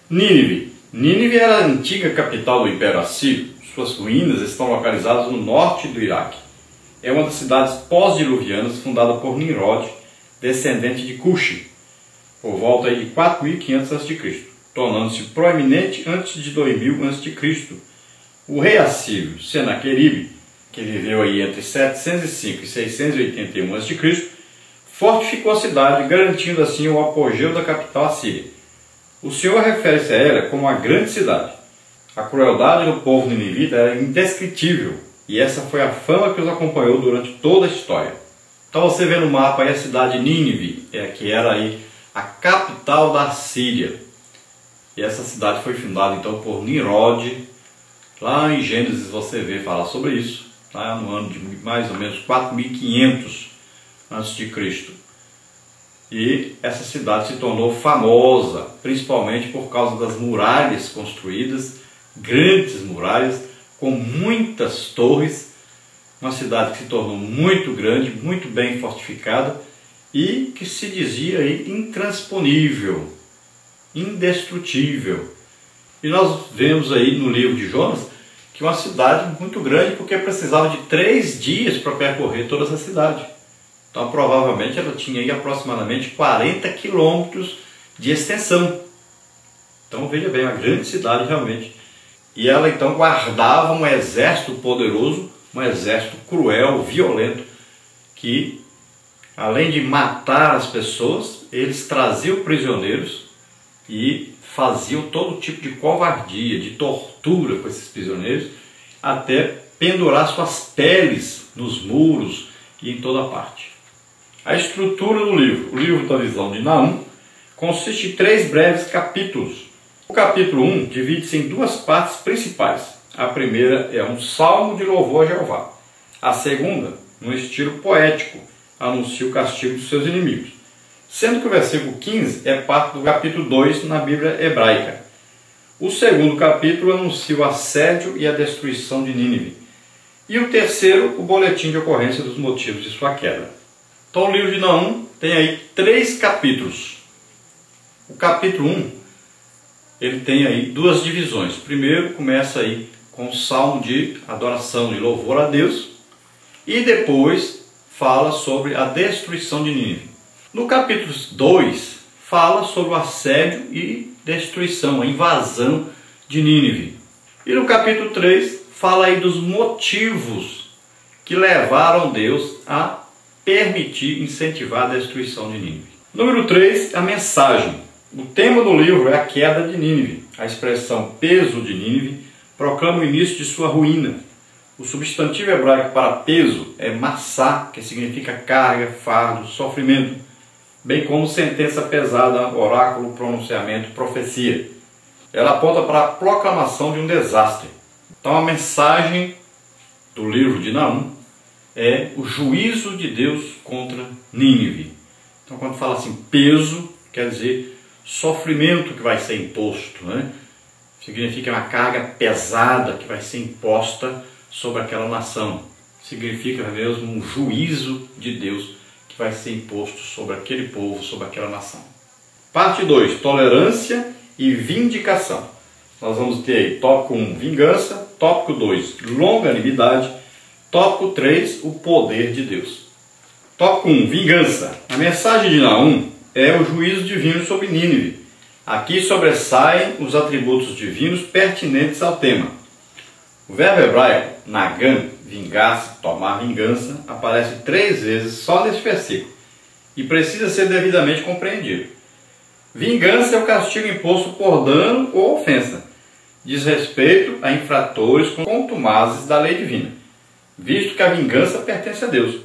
Nínive. Nínive era a antiga capital do Império Assírio. Suas ruínas estão localizadas no norte do Iraque. É uma das cidades pós-diluvianas fundada por Nimrod, descendente de Cuxi, por volta de 4.500 a.C., tornando-se proeminente antes de 2000 a.C. O rei assírio Senaqueribe, que viveu aí entre 705 e 681 a.C., fortificou a cidade, garantindo assim o apogeu da capital assíria. O Senhor refere-se a ela como a grande cidade. A crueldade do povo ninivita era indescritível, e essa foi a fama que os acompanhou durante toda a história. Então você vê no mapa aí a cidade de Nínive, que era aí a capital da Síria. E essa cidade foi fundada então por Nimrod. Lá em Gênesis você vê falar sobre isso, tá? No ano de mais ou menos 4.500 a.C. E essa cidade se tornou famosa, principalmente por causa das muralhas construídas, grandes muralhas, com muitas torres. Uma cidade que se tornou muito grande, muito bem fortificada e que se dizia aí intransponível, indestrutível. E nós vemos aí no livro de Jonas que uma cidade muito grande, porque precisava de 3 dias para percorrer toda essa cidade. Então provavelmente ela tinha aí aproximadamente 40 quilômetros de extensão. Então veja bem, uma grande cidade realmente. E ela então guardava um exército poderoso, um exército cruel, violento, que além de matar as pessoas, eles traziam prisioneiros e faziam todo tipo de covardia, de tortura com esses prisioneiros, até pendurar suas peles nos muros e em toda parte. A estrutura do livro. O livro da visão de Naum consiste em 3 breves capítulos. O capítulo 1 divide-se em 2 partes principais. A primeira é um salmo de louvor a Jeová. A segunda, num estilo poético, anuncia o castigo dos seus inimigos. Sendo que o versículo 15 é parte do capítulo 2 na Bíblia hebraica. O segundo capítulo anuncia o assédio e a destruição de Nínive. E o terceiro, o boletim de ocorrência dos motivos de sua queda. Então o livro de Naum tem aí 3 capítulos. O capítulo 1, ele tem aí 2 divisões. Primeiro começa aí com o salmo de adoração e louvor a Deus, e depois fala sobre a destruição de Nínive. No capítulo 2 fala sobre o assédio e destruição, a invasão de Nínive. E no capítulo 3 fala aí dos motivos que levaram Deus a permitir, incentivar a destruição de Nínive. Número 3, a mensagem. O tema do livro é a queda de Nínive. A expressão peso de Nínive proclama o início de sua ruína. O substantivo hebraico para peso é massá, que significa carga, fardo, sofrimento, bem como sentença pesada, oráculo, pronunciamento, profecia. Ela aponta para a proclamação de um desastre. Então a mensagem do livro de Naum é o juízo de Deus contra Nínive. Então quando fala assim peso, quer dizer sofrimento que vai ser imposto, né? Significa uma carga pesada que vai ser imposta sobre aquela nação. Significa mesmo um juízo de Deus que vai ser imposto sobre aquele povo, sobre aquela nação. Parte 2, tolerância e vindicação. Nós vamos ter aí tópico 1, vingança, tópico 2, longanimidade, tópico 3, o poder de Deus. Tópico 1, vingança. A mensagem de Naum é o juízo divino sobre Nínive. Aqui sobressaem os atributos divinos pertinentes ao tema. O verbo hebraico, nagan, vingar-se, tomar vingança, aparece 3 vezes só neste versículo e precisa ser devidamente compreendido. Vingança é o castigo imposto por dano ou ofensa. Diz respeito a infratores contumazes da lei divina, visto que a vingança pertence a Deus.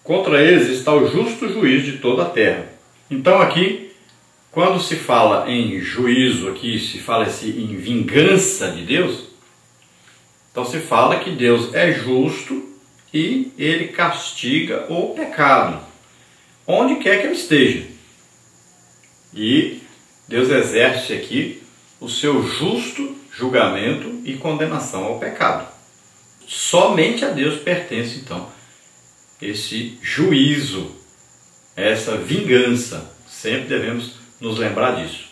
Contra eles está o justo juízo de toda a terra. Então aqui, quando se fala em juízo, aqui se fala em vingança de Deus, então se fala que Deus é justo e ele castiga o pecado, onde quer que ele esteja. E Deus exerce aqui o seu justo julgamento e condenação ao pecado. Somente a Deus pertence então esse juízo, essa vingança. Sempre devemos nos lembrar disso.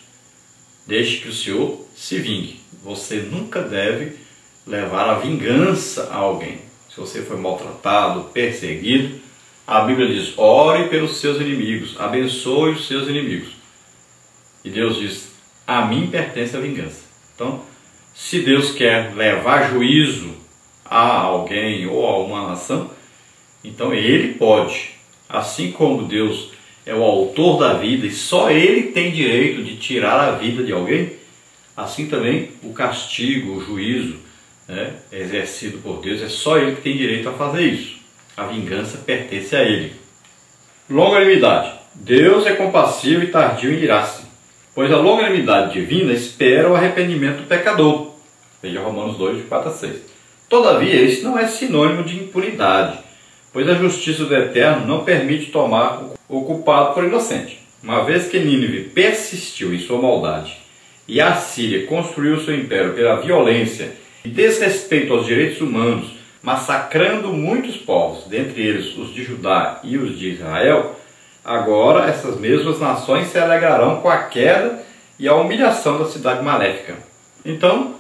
deixe que o Senhor se vingue. Você nunca deve levar a vingança a alguém. Se você foi maltratado, perseguido, a Bíblia diz: ore pelos seus inimigos, abençoe os seus inimigos. E Deus diz: a mim pertence a vingança. Então, se Deus quer levar juízo a alguém ou a uma nação, então Ele pode. Assim como Deus é o autor da vida e só Ele tem direito de tirar a vida de alguém, assim também o castigo, o juízo, né, exercido por Deus, é só Ele que tem direito a fazer isso. A vingança pertence a Ele. Longanimidade. Deus é compassivo e tardio em irar-se, pois a longanimidade divina espera o arrependimento do pecador. Veja Romanos 2, de 4 a 6. Todavia, isso não é sinônimo de impunidade, pois a justiça do Eterno não permite tomar o culpado por inocente. Uma vez que Nínive persistiu em sua maldade e a Síria construiu seu império pela violência e desrespeito aos direitos humanos, massacrando muitos povos, dentre eles os de Judá e os de Israel, agora essas mesmas nações se alegrarão com a queda e a humilhação da cidade maléfica. Então,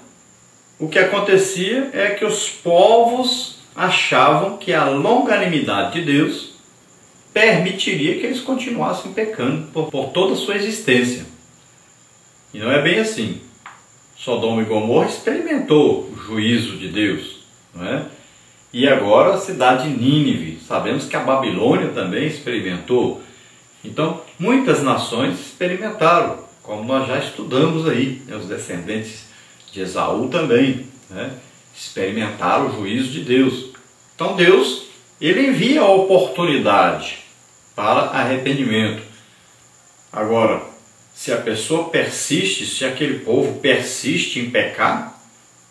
o que acontecia é que os povos achavam que a longanimidade de Deus permitiria que eles continuassem pecando por toda a sua existência. E não é bem assim. Sodoma e Gomorra experimentou o juízo de Deus, não é? E agora a cidade de Nínive, sabemos que a Babilônia também experimentou. Então, muitas nações experimentaram, como nós já estudamos aí, né? Os descendentes de Esaú também, né? Experimentaram o juízo de Deus. Então Deus, Ele envia a oportunidade para arrependimento. Agora, se a pessoa persiste, se aquele povo persiste em pecar,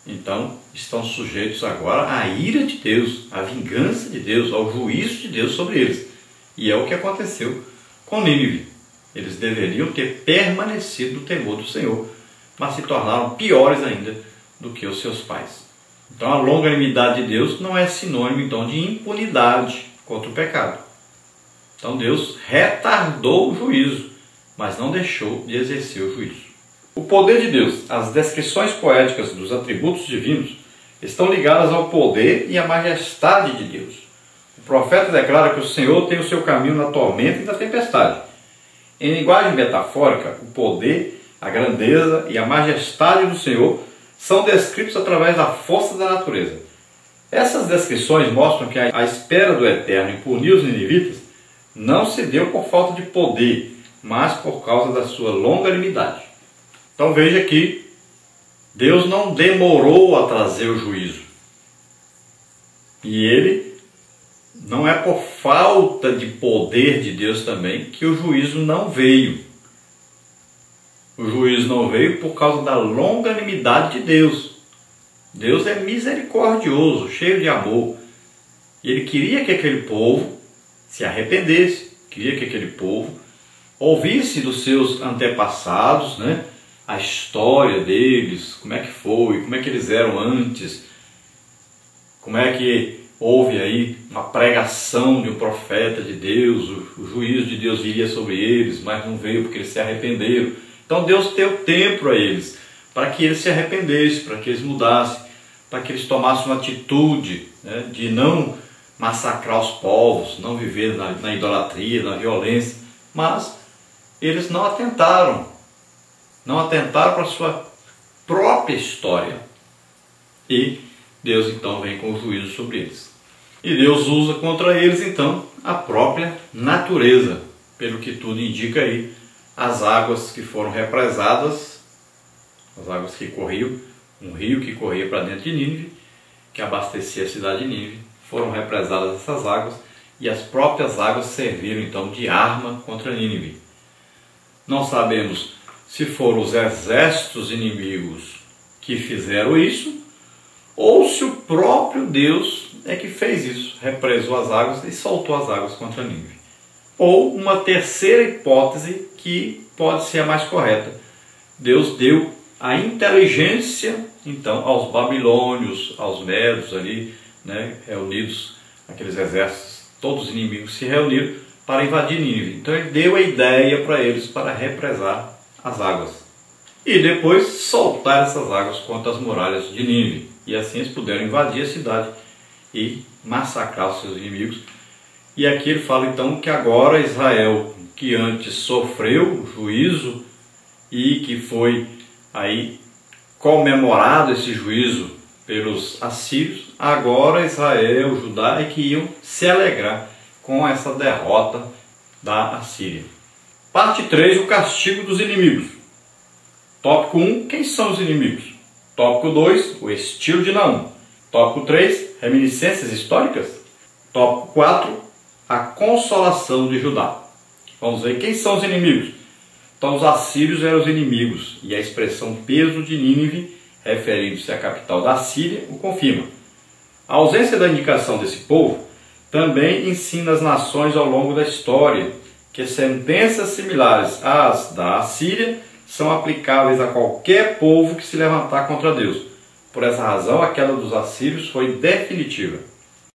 então estão sujeitos agora à ira de Deus, à vingança de Deus, ao juízo de Deus sobre eles. E é o que aconteceu com Nínive. Eles deveriam ter permanecido no temor do Senhor, mas se tornaram piores ainda do que os seus pais. Então a longanimidade de Deus não é sinônimo então de impunidade contra o pecado. Então Deus retardou o juízo, mas não deixou de exercer o juízo. O poder de Deus, as descrições poéticas dos atributos divinos, estão ligadas ao poder e à majestade de Deus. O profeta declara que o Senhor tem o seu caminho na tormenta e na tempestade. Em linguagem metafórica, o poder, a grandeza e a majestade do Senhor são descritos através da força da natureza. Essas descrições mostram que a espera do Eterno em punir os ninivitas não se deu por falta de poder, mas por causa da sua longanimidade. Então veja que Deus não demorou a trazer o juízo. E Ele não é por falta de poder de Deus também que o juízo não veio. O juízo não veio por causa da longanimidade de Deus. Deus é misericordioso, cheio de amor. E Ele queria que aquele povo se arrependesse, queria que aquele povo ouvisse dos seus antepassados, né, a história deles, como é que foi, como é que eles eram antes, como é que houve aí uma pregação de um profeta de Deus, o juízo de Deus viria sobre eles, mas não veio porque eles se arrependeram. Então Deus deu tempo a eles, para que eles se arrependessem, para que eles mudassem, para que eles tomassem uma atitude, né, de não massacrar os povos, não viver na idolatria, na violência, mas eles não atentaram para a sua própria história. E Deus então vem com o juízo sobre eles. E Deus usa contra eles então a própria natureza, pelo que tudo indica aí, as águas que foram represadas, as águas que corriam, um rio que corria para dentro de Nínive, que abastecia a cidade de Nínive, foram represadas essas águas, e as próprias águas serviram então de arma contra Nínive. Não sabemos se foram os exércitos inimigos que fizeram isso, ou se o próprio Deus é que fez isso, represou as águas e soltou as águas contra Nínive. Ou uma terceira hipótese que pode ser a mais correta. Deus deu a inteligência então aos babilônios, aos medos ali, né, reunidos, aqueles exércitos, todos os inimigos se reuniram para invadir Nínive. Então Ele deu a ideia para eles para represar as águas. e depois soltar essas águas contra as muralhas de Nínive. E assim eles puderam invadir a cidade e massacrar os seus inimigos. E aqui ele fala então que agora Israel, que antes sofreu juízo e que foi aí comemorado esse juízo pelos assírios, agora Israel, Judá, é que iam se alegrar com essa derrota da Assíria. Parte 3, o castigo dos inimigos. Tópico 1, quem são os inimigos? Tópico 2, o estilo de Naum. Tópico 3, reminiscências históricas. Tópico 4, a consolação de Judá. Vamos ver quem são os inimigos. Então os assírios eram os inimigos, e a expressão peso de Nínive, referindo-se à capital da Síria, o confirma. A ausência da indicação desse povo também ensina as nações ao longo da história que sentenças similares às da Assíria são aplicáveis a qualquer povo que se levantar contra Deus. Por essa razão, a queda dos assírios foi definitiva.